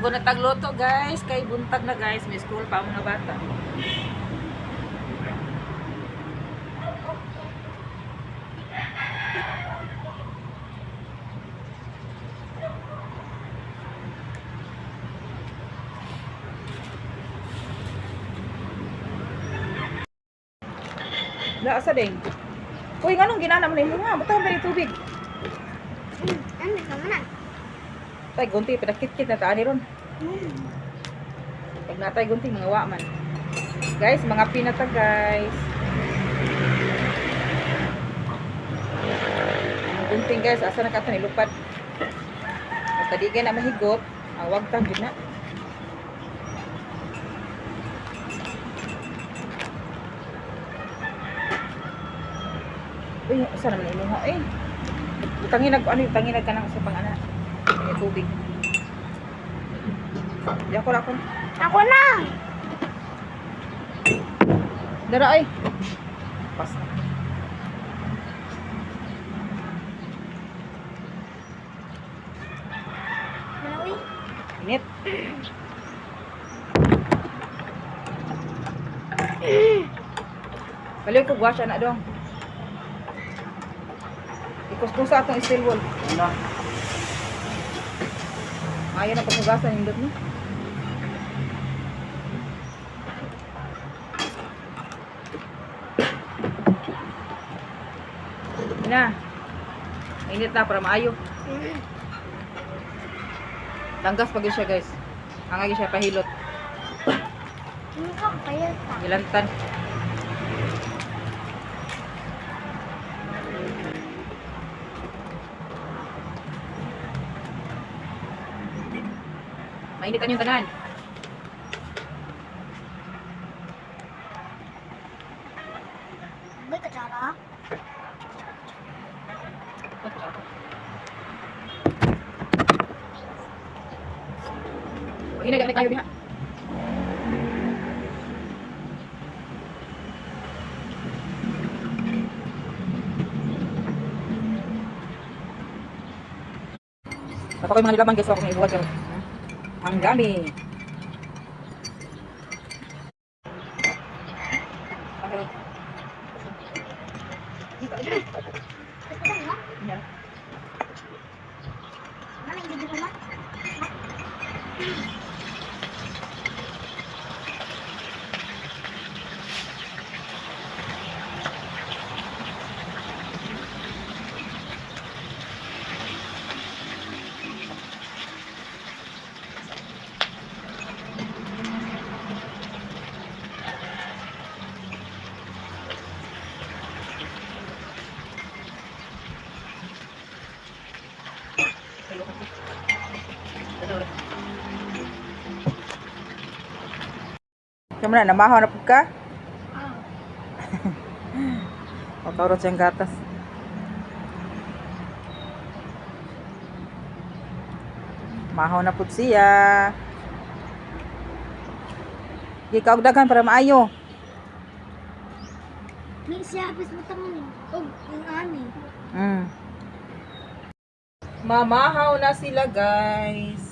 Sugo na tagloto guys, kay buntag na guys, may school pa mga bata. Asa din? Uy, nganong ginana mo na yung mga? Butang ba yung tubig? Ano ka na? Tay, gunti, pinakit-kit na taan ni ron. Pag natay gunti, mga waman. Guys, mga pinata guys. Ang gunting guys, asa na kata nilupad. Basta di kayo na mahigot, ang wagtang yun na. Uy, asa naman imuha eh. Tanginag ano yung tanginag ka ng sa pang-ana. May tubig. Di ako lakon. Ako na! Dara ay. Pas. Malawi? Init. Baliw ko gwasya na dong. Ikuskus sa atong steel wool. Ano? Ayaw na pagkugasan yung dot mo. Na. Init na para maayo. Langgas pag siya guys. Ang siya pahilot. Ano ka kaya ka? Gilantan. Mainitan yung tanan. May katsara? Pag hinagamit tayo diha. Tapos ko yung mga nilaban guys, ako may ibuhat yung ang dami. Yeah. Ano yung bibig mo? Kamu na, namahaw na po ka? Ah. Makarot siyang gatas. Mahaw na po siya. Gikaugdagan para maayo. May siyabis mo tangan. Oh, yung ani. Mamahaw na sila guys.